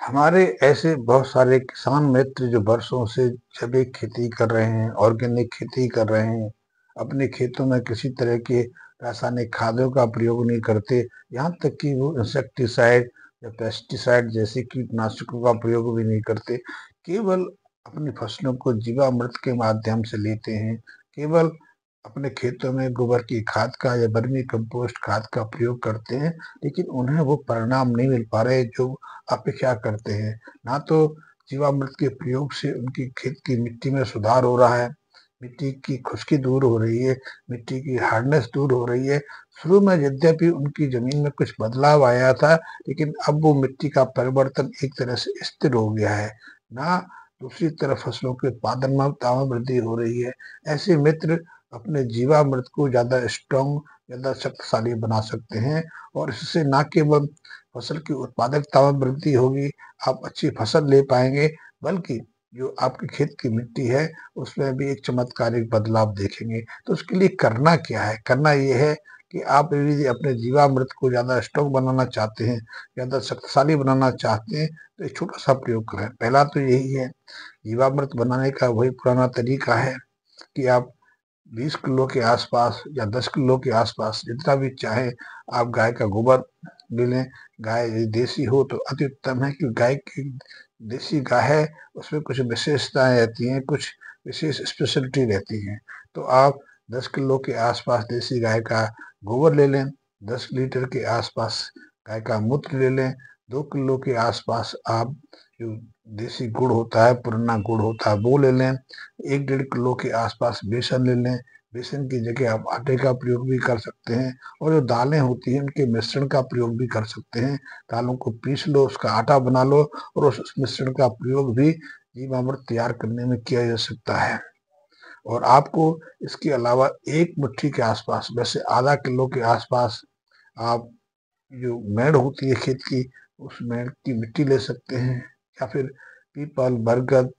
हमारे ऐसे बहुत सारे किसान मित्र जो वर्षों से जैविक खेती कर रहे हैं, ऑर्गेनिक खेती कर रहे हैं, अपने खेतों में किसी तरह के रासायनिक खादों का प्रयोग नहीं करते, यहाँ तक कि वो इंसेक्टिसाइड या पेस्टिसाइड जैसे कीटनाशकों का प्रयोग भी नहीं करते। केवल अपनी फसलों को जीवामृत के माध्यम से लेते हैं, केवल अपने खेतों में गोबर की खाद का या वर्मी कंपोस्ट खाद का प्रयोग करते हैं, लेकिन उन्हें वो परिणाम नहीं मिल पा रहे जो अपेक्षा करते हैं। ना तो जीवामृत के प्रयोग से उनकी खेत की मिट्टी में सुधार हो रहा है, मिट्टी की खुश्की दूर हो रही है, मिट्टी की हार्डनेस दूर हो रही है। शुरू में यद्यपि उनकी जमीन में कुछ बदलाव आया था, लेकिन अब वो मिट्टी का परिवर्तन एक तरह से स्थिर हो गया है। ना दूसरी तरफ फसलों के उत्पादन में वृद्धि हो रही है। ऐसे मित्र अपने जीवामृत को ज्यादा स्ट्रॉन्ग, ज्यादा शक्तिशाली बना सकते हैं, और इससे न केवल फसल की उत्पादकता में वृद्धि होगी, आप अच्छी फसल ले पाएंगे, बल्कि जो आपके खेत की मिट्टी है उसमें भी एक चमत्कारिक बदलाव देखेंगे। तो उसके लिए करना क्या है? करना ये है कि आप यदि अपने जीवामृत को ज़्यादा स्ट्रॉन्ग बनाना चाहते हैं, ज़्यादा शक्तिशाली बनाना चाहते हैं, तो एक छोटा सा प्रयोग करें। पहला तो यही है, जीवामृत बनाने का वही पुराना तरीका है कि आप 20 किलो के आसपास या 10 किलो के आसपास जितना भी चाहे आप गाय का गोबर ले लें। गाय यदि देसी हो तो अति उत्तम है, क्योंकि गाय की देसी गाय है, उसमें कुछ विशेषताएं रहती हैं, कुछ विशेष स्पेशलिटी रहती हैं। तो आप 10 किलो के आसपास देसी गाय का गोबर ले लें, 10 लीटर के आसपास गाय का मूत्र ले लें, 2 किलो के आसपास आप जो देसी गुड़ होता है, पुराना गुड़ होता है, वो ले लें, 1-1.5 किलो के आसपास बेसन ले लें। बेसन की जगह आप आटे का प्रयोग भी कर सकते हैं, और जो दालें होती हैं उनके मिश्रण का प्रयोग भी कर सकते हैं। दालों को पीस लो, उसका आटा बना लो, और उस मिश्रण का प्रयोग भी जीवामृत तैयार करने में किया जा सकता है। और आपको इसके अलावा एक मुट्ठी के आसपास, वैसे आधा किलो के आसपास, आप जो मेड़ होती है खेत की, उस मेड़ की मिट्टी ले सकते हैं, या फिर पीपल, बरगद,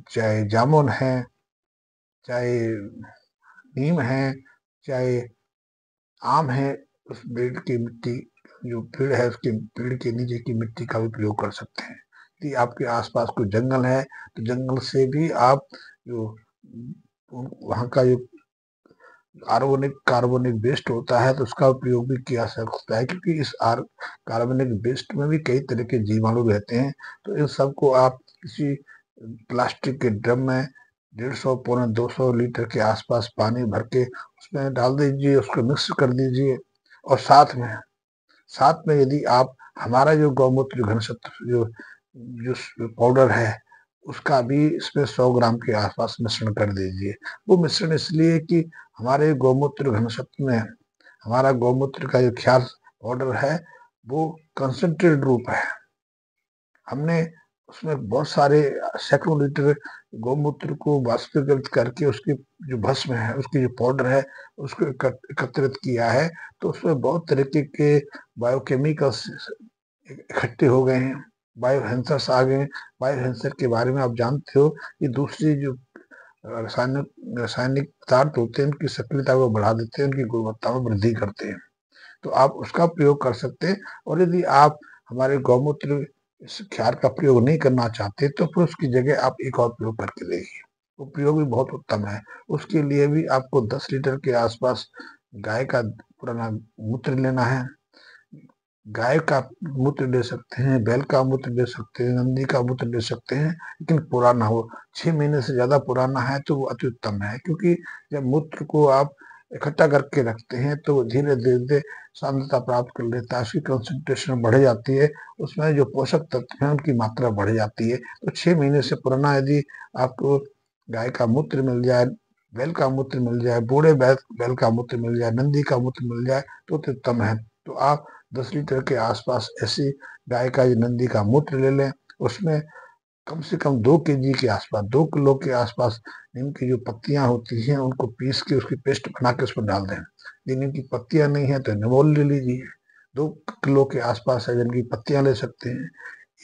चाहे जामुन है, चाहे नीम है, चाहे आम है, उस पेड़ की मिट्टी, जो पेड़ है उसके पेड़ के नीचे की मिट्टी का भी प्रयोग कर सकते हैं। यदि आपके आसपास कोई जंगल है तो जंगल से भी आप जो वहाँ का जो कार्बनिक वेस्ट होता है तो उसका उपयोग भी किया जा सकता है, क्योंकि इस कार्बनिक वेस्ट में भी कई तरह के जीवाणु रहते हैं। तो इन सबको आप किसी प्लास्टिक के ड्रम में 150 पौने 200 लीटर के आसपास पानी भर के उसमें डाल दीजिए, उसको मिक्स कर दीजिए। और साथ में यदि आप हमारा जो गौमूत्र घनशत जो जो पाउडर है उसका भी इसमें 100 ग्राम के आसपास मिश्रण कर दीजिए। वो मिश्रण इसलिए कि हमारे गौमूत्र घनशत में हमारा गौमूत्र का जो क्षार पाउडर है वो कंसंट्रेटेड रूप है। हमने उसमें बहुत सारे सैकड़ों लीटर गौमूत्र को वाष्पीकृत करके उसकी जो भस्म है, उसकी जो पाउडर है, उसको एकत्रित किया है। तो उसमें बहुत तरीके के बायोकेमिकल्स इकट्ठे हो गए हैं, बायोहेंसर्स आ गए हैं। बायोहेंसर के बारे में आप जानते हो कि दूसरी जो रासायनिक रासायनिक पदार्थ होते हैं उनकी सक्रियता को बढ़ा देते हैं, उनकी गुणवत्ता में वृद्धि करते हैं। तो आप उसका प्रयोग कर सकते हैं। और यदि आप हमारे गौमूत्र इस क्षार का प्रयोग नहीं करना चाहते तो फिर उसकी जगह आप एक और प्रयोग करके देखिए, वो प्रयोग भी बहुत उत्तम है। उसके लिए भी आपको 10 लीटर के आसपास गाय का पुराना मूत्र लेना है। गाय का मूत्र ले सकते हैं, बैल का मूत्र ले सकते हैं, नंदी का मूत्र ले सकते हैं, लेकिन पुराना हो। 6 महीने से ज्यादा पुराना है तो वो अति उत्तम है, क्योंकि जब मूत्र को आप इकट्ठा करके रखते हैं तो धीरे धीरे सांद्रता प्राप्त कर लेता है, उसकी कंसंट्रेशन बढ़ जाती है, उसमें जो पोषक तत्व हैं उनकी मात्रा बढ़ जाती है। तो 6 महीने से पुराना यदि आपको गाय का मूत्र मिल जाए, बैल का मूत्र मिल जाए, बूढ़े बैल का मूत्र मिल जाए, नंदी का मूत्र मिल जाए तो अति उत्तम है। तो आप 10 लीटर के आसपास ऐसी गाय का या नंदी का मूत्र ले लें, उसमें कम से कम 2 केजी के आसपास, 2 किलो के आसपास नीम की जो पत्तियां होती हैं उनको पीस के उसकी पेस्ट बना के उसमें डाल दें। यदि नीम की पत्तियां नहीं है तो निमोल ले लीजिए, 2 किलो के आसपास है जिनकी पत्तियां ले सकते हैं।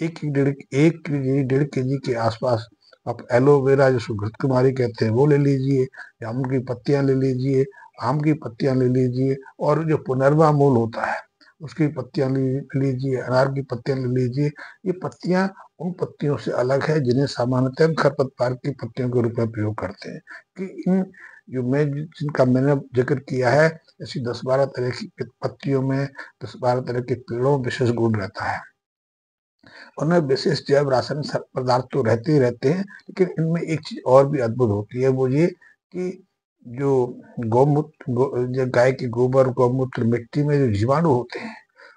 1 केजी के आसपास आप एलोवेरा, जिसको घृत कुमारी कहते हैं, वो ले लीजिए, जामुन की पत्तियां ले लीजिए, आम की पत्तियां ले लीजिए, और जो पुनर्वा मूल होता है उसकी पत्तियां लीजिए, अनार की पत्तियां ले लीजिए। ये पत्तियां उन पत्तियों से अलग है जिन्हें सामान्यतः हम खरपतवार की पत्तियों के रूप में प्रयोग करते हैं। कि इन जो मैं जिनका मैंने जिक्र किया है, ऐसी 10-12 तरह की पत्तियों में, 10-12 तरह के पेड़ों में विशेष गुण रहता है। उनमें विशेष जैव रासायनिक पदार्थ तो रहते ही रहते हैं, लेकिन इनमें एक चीज और भी अद्भुत होती है, वो ये कि जो जो गाय के गोबर, गौमूत्र, मिट्टी में जो जीवाणु होते हैं,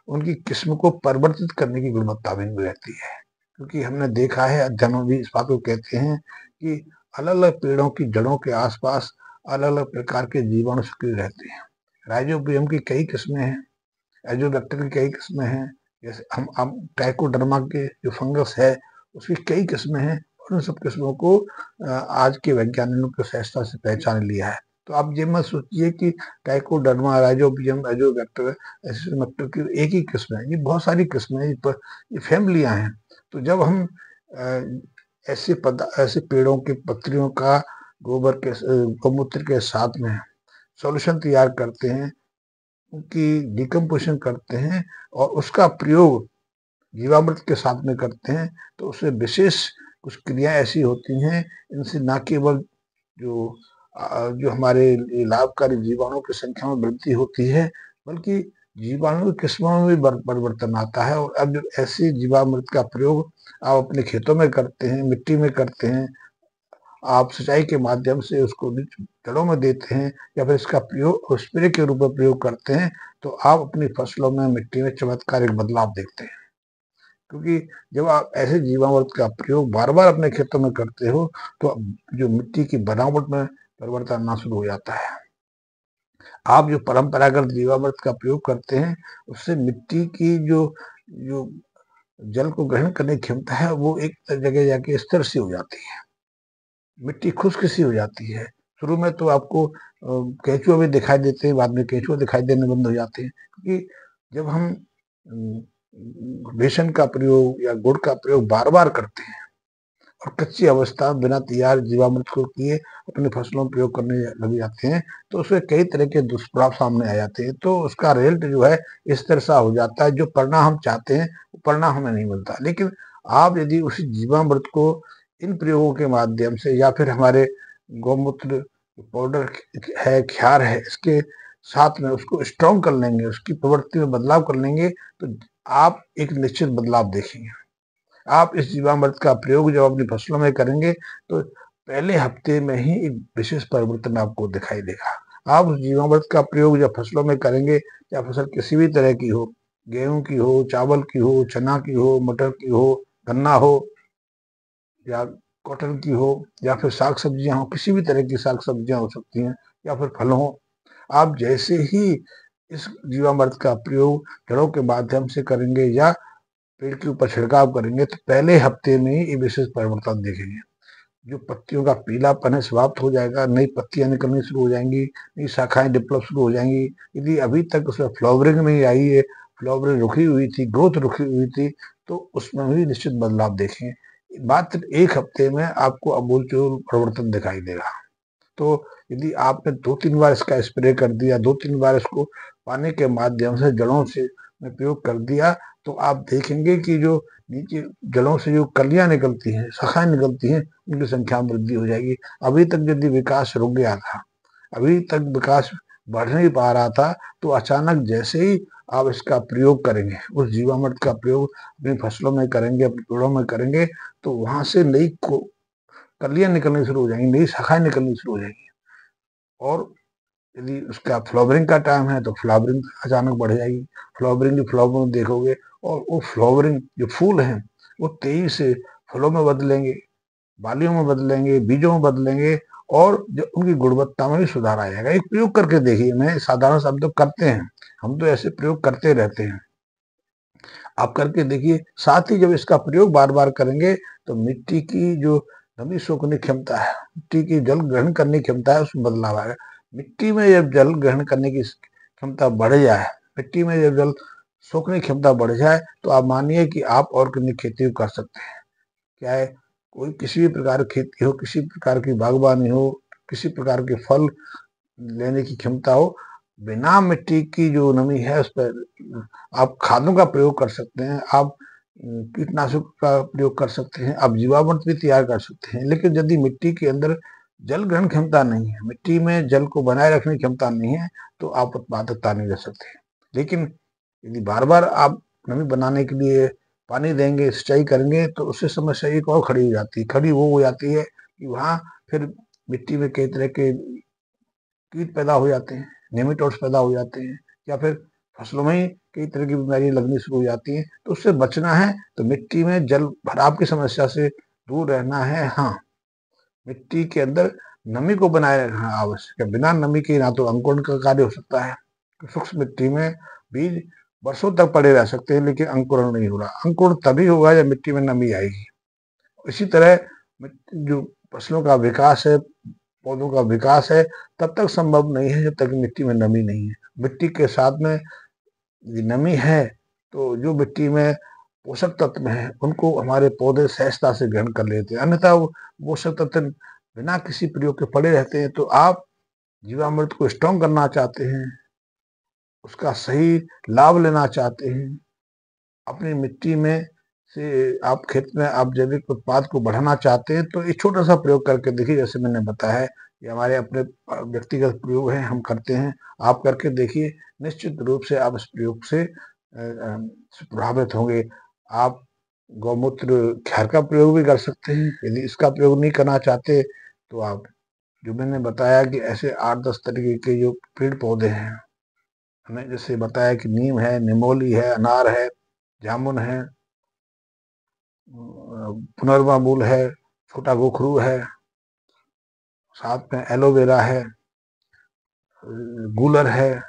उनकी किस्म को परिवर्तित करने की गुणवत्ता भी इनमें रहती है। क्योंकि हमने देखा है, अध्ययनों भी इस बात को कहते हैं कि अलग-अलग पेड़ों की जड़ों के आसपास अलग-अलग प्रकार के जीवाणु सक्रिय रहते हैं। राइजोबियम की कई किस्में हैं, एजोबैक्टर की कई किस्में हैं, जैसे हम ट्राइकोडर्मा के जो फंगस है, उसकी कई किस्में हैं, और उन सब किस्मों को आज के वैज्ञानिकों ने सहजता से पहचान लिया है। तो आप ये मत सोचिए कि ट्राइकोडर्मा, राइजोबियम, एजोबैक्टर, एसिडिमैक्टर की एक ही किस्म है। ये बहुत सारी किस्में हैं, ये फैमिलियां हैं। तो जब हम ऐसे पेड़ों के पत्तियों का गौमूत्र के साथ में सॉल्यूशन तैयार करते हैं, उनकी डिकम्पोजिशन करते हैं और उसका प्रयोग जीवामृत के साथ में करते हैं, तो उसमें विशेष कुछ क्रियाएं ऐसी होती हैं, इनसे न केवल जो हमारे लाभकारी जीवाणुओं की संख्या में वृद्धि होती है, बल्कि जीवाणु की किस्मों में भी परिवर्तन आता है। और अब जब ऐसी जीवामृत का प्रयोग आप अपने खेतों में करते हैं, मिट्टी में करते हैं, आप सिंचाई के माध्यम से उसको जड़ों में देते हैं, या फिर इसका प्रयोग स्प्रे के रूप में प्रयोग करते हैं, तो आप अपनी फसलों में, मिट्टी में चमत्कारिक बदलाव देखते हैं। क्योंकि जब आप ऐसे जीवामृत का प्रयोग बार बार अपने खेतों में करते हो, तो जो मिट्टी की बनावट में परिवर्तन आना शुरू हो जाता है। आप जो परंपरागत जीवामृत का प्रयोग करते हैं, उससे मिट्टी की जो जो जल को ग्रहण करने की क्षमता है, वो एक जगह जाके स्थिर सी हो जाती है, मिट्टी खुश्क सी हो जाती है। शुरू में तो आपको केंचुए भी दिखाई देते हैं, बाद में केंचुए दिखाई देने बंद हो जाते हैं। क्योंकि जब हम बेसन का प्रयोग या गुड़ का प्रयोग बार बार करते हैं और कच्ची अवस्था बिना तैयार जीवामृत को किए अपनी फसलों में प्रयोग करने लग जाते हैं, तो उसमें कई तरह के दुष्प्रभाव सामने आ जाते हैं। तो उसका रिजल्ट जो है इस तरह सा हो जाता है, जो परिणाम हम चाहते हैं वो परिणाम हमें नहीं मिलता। लेकिन आप यदि उसी जीवामृत को इन प्रयोगों के माध्यम से, या फिर हमारे गौमूत्र पाउडर है, क्षार है, इसके साथ में उसको स्ट्रॉन्ग कर लेंगे, उसकी प्रवृत्ति में बदलाव कर लेंगे, तो आप एक निश्चित बदलाव देखेंगे। आप इस जीवामृत का प्रयोग जब अपनी फसलों में करेंगे, तो पहले हफ्ते में ही एक विशेष परिवर्तन आपको दिखाई देगा। आप उस जीवामृत का प्रयोग जब फसलों में करेंगे, या फसल किसी भी तरह की हो, गेहूं की हो, चावल की हो, चना की हो, मटर की हो, गन्ना हो, या कॉटन की हो, या फिर साग सब्जियां हो, किसी भी तरह की साग सब्जियां हो सकती हैं, या फिर फल हो। आप जैसे ही इस जीवामृत का प्रयोग जड़ों के माध्यम से करेंगे या पेड़ के ऊपर छिड़काव करेंगे, तो पहले हफ्ते में ही ये विशेष परिवर्तन देखेंगे। जो पत्तियों का पीलापन है समाप्त हो जाएगा, नई पत्तियां निकलनी शुरू हो जाएंगी, नई शाखाएं डेवलप शुरू हो जाएंगी। यदि अभी तक उसमें फ्लावरिंग नहीं आई है, फ्लावरिंग रुकी हुई थी, ग्रोथ रुकी हुई थी, तो उसमें भी निश्चित बदलाव देखें। मात्र एक हफ्ते में आपको आमूलचूल परिवर्तन दिखाई देगा। तो यदि आपने 2-3 बार इसका स्प्रे कर दिया, 2-3 बार इसको पानी के माध्यम से जड़ों से में प्रयोग कर दिया, तो आप देखेंगे कि जो नीचे जड़ों से जो कलियां निकलती हैं, शाखाएं निकलती हैं, उनकी संख्या में वृद्धि हो जाएगी। अभी तक यदि विकास रुक गया था, अभी तक विकास बढ़ नहीं पा रहा था, तो अचानक जैसे ही आप इसका प्रयोग करेंगे, उस जीवामृत का प्रयोग अपनी फसलों में करेंगे, अपने पेड़ों में करेंगे, तो वहां से नई कलियां निकलनी शुरू हो जाएंगी, नई शाखाएं निकलनी शुरू हो जाएंगी। और यदि उसका फ्लावरिंग का टाइम है, तो फ्लावरिंग अचानक बढ़ जाएगी। फ्लावरिंग देखोगे, और वो फ्लावरिंग जो फूल हैं, वो तेजी से फलों में बदलेंगे, बालियों में बदलेंगे, बीजों में बदलेंगे, और जो उनकी गुणवत्ता में भी सुधार आ जाएगा। एक प्रयोग करके देखिए, मैं साधारण शब्द करते हैं, हम तो ऐसे प्रयोग करते रहते हैं, आप करके देखिए। साथ ही जब इसका प्रयोग बार बार करेंगे, तो मिट्टी की जो नमी सोखने की क्षमता है, मिट्टी की जल ग्रहण करने की क्षमता है, उसमें बदलाव आएगा। मिट्टी में जब जल ग्रहण करने की क्षमता बढ़ जाए, मिट्टी में जब जल सोखने की क्षमता बढ़ जाए, तो आप मानिए कि आप ऑर्गेनिक खेती कर सकते हैं। क्या है, कोई किसी भी प्रकार की खेती हो, किसी प्रकार की बागवानी हो, किसी प्रकार के फल लेने की क्षमता हो, बिना मिट्टी की जो नमी है उस पर आप खादों का प्रयोग कर सकते हैं, आप कीटनाशक का प्रयोग कर सकते हैं, आप जीवामृत भी तैयार कर सकते हैं। लेकिन यदि मिट्टी के अंदर जल ग्रहण क्षमता नहीं है, मिट्टी में जल को बनाए रखने की क्षमता नहीं है, तो आप उत्पादकता नहीं दे सकते। लेकिन यदि बार बार आप नमी बनाने के लिए पानी देंगे, सिंचाई करेंगे, तो उससे समस्या एक और खड़ी हो जाती है। खड़ी वो हो जाती है कि वहाँ फिर मिट्टी में कई तरह के कीट पैदा हो जाते हैं, नेमेटोड्स पैदा हो जाते हैं, या फिर फसलों में ही कई तरह की बीमारियां लगनी शुरू हो जाती हैं। तो उससे बचना है तो मिट्टी में जल भराव की समस्या से दूर रहना है। हाँ, मिट्टी के अंदर नमी को बनाए रखना आवश्यक है। बिना नमी के ना तो अंकुरण का कार्य हो सकता है, सूक्ष्म मिट्टी में बीज वर्षों तक पड़े रह सकते हैं, लेकिन अंकुरण नहीं हो रहा। अंकुरण तभी होगा जब मिट्टी में नमी आएगी। इसी तरह जो फसलों का विकास है, पौधों का विकास है, तब तक संभव नहीं है जब तक मिट्टी में नमी नहीं है। मिट्टी के साथ में यदि नमी है तो जो मिट्टी में पोषक तत्व हैं उनको हमारे पौधे सहजता से ग्रहण कर लेते हैं, अन्यथा वो पोषक तत्व बिना किसी प्रयोग के पड़े रहते हैं। तो आप जीवामृत को स्ट्रॉन्ग करना चाहते हैं, उसका सही लाभ लेना चाहते हैं, अपनी मिट्टी में से आप खेत में आप जैविक उत्पाद को बढ़ाना चाहते हैं, तो एक छोटा सा प्रयोग करके देखिए। जैसे मैंने बताया है, ये हमारे अपने व्यक्तिगत प्रयोग हैं, हम करते हैं, आप करके देखिए। निश्चित रूप से आप इस प्रयोग से प्रभावित होंगे। आप गौमूत्र क्षार का प्रयोग भी कर सकते हैं। यदि इसका प्रयोग नहीं करना चाहते तो आप जो मैंने बताया कि ऐसे 8-10 तरीके के जो पेड़ पौधे हैं, हमने जैसे बताया कि नीम है, निमोली है, अनार है, जामुन है, पुनर्वामूल है, छोटा गोखरू है, साथ में एलोवेरा है, गूलर है।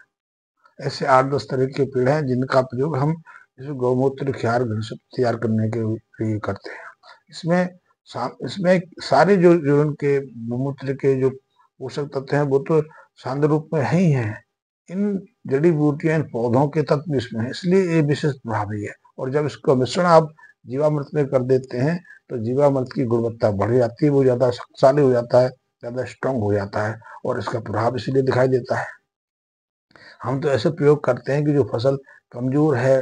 ऐसे 8-10 तरह के पेड़ हैं जिनका प्रयोग हम जैसे गौमूत्र क्षार घनश्रुत तैयार करने के लिए करते हैं। इसमें सारे जो उनके गौमूत्र के जो पोषक तत्व हैं वो तो सांद्र रूप में ही हैं। इन जड़ी बूटियां, इन पौधों के तत्व इसमें है, इसलिए ये विशेष प्रभावी है। और जब इसका मिश्रण आप जीवामृत में कर देते हैं तो जीवामृत की गुणवत्ता बढ़ जाती है, वो ज्यादा शक्तिशाली हो जाता है, ज्यादा स्ट्रांग हो जाता है, और इसका प्रभाव इसलिए दिखाई देता है। हम तो ऐसे प्रयोग करते हैं कि जो फसल कमजोर है,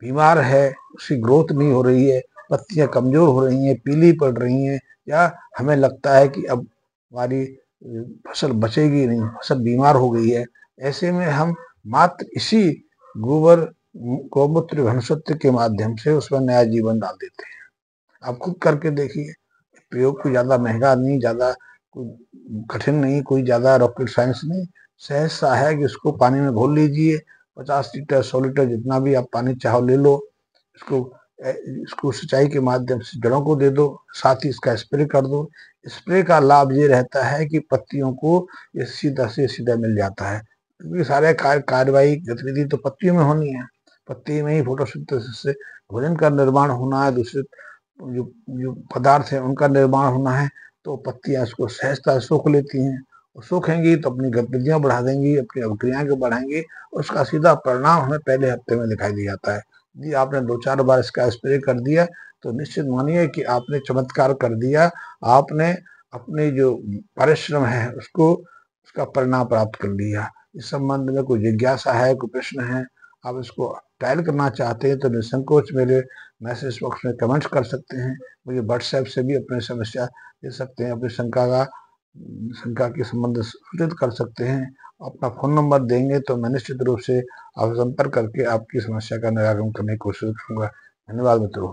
बीमार है, उसकी ग्रोथ नहीं हो रही है, पत्तियां कमजोर हो रही हैं, पीली पड़ रही हैं, या हमें लगता है कि अब हमारी फसल बचेगी नहीं, फसल बीमार हो गई है, ऐसे में हम मात्र इसी गोबर गौमूत्र घनश्रुत के माध्यम से उसमें नया जीवन डाल देते हैं। आप खुद करके देखिए। प्रयोग कोई ज्यादा महंगा नहीं, ज्यादा कठिन नहीं, कोई ज्यादा रॉकेट साइंस नहीं, सहज सा है कि इसको पानी में घोल लीजिए। 50 लीटर 100 लीटर जितना भी आप पानी चाहो ले लो, इसको सिंचाई के माध्यम से जड़ों को दे दो, साथ ही इसका स्प्रे कर दो। स्प्रे का लाभ ये रहता है कि पत्तियों को ये सीधा से सीधा मिल जाता है, क्योंकि सारे कार्यवाही गतिविधि तो पत्तियों में होनी है। पत्ती में ही फोटोसिंथेसिस से भोजन का निर्माण होना है, दूसरे जो जो पदार्थ है उनका निर्माण होना है। तो पत्तियां इसको सहजता से सोख लेती हैं, और सोखेंगी तो अपनी गतिविधियां बढ़ा देंगी, अपनी अभिक्रियाएं को बढ़ाएंगी, और उसका सीधा परिणाम हमें पहले हफ्ते में दिखाई दे जाता है। यदि आपने 2-4 बार इसका स्प्रे कर दिया तो निश्चित मानिए कि आपने चमत्कार कर दिया। आपने अपने जो परिश्रम है उसको उसका परिणाम प्राप्त कर लिया। इस संबंध में कोई जिज्ञासा है, कोई प्रश्न है, आप इसको ट्रायल करना चाहते हैं तो निसंकोच मेरे मैसेज बॉक्स में कमेंट्स कर सकते हैं। मुझे व्हाट्सएप से भी अपनी समस्या दे सकते हैं, अपनी शंका के संबंध सूचित कर सकते हैं। अपना फोन नंबर देंगे तो मैं निश्चित रूप से आप संपर्क करके आपकी समस्या का निराकरण करने की कोशिश करूंगा। धन्यवाद मित्रों।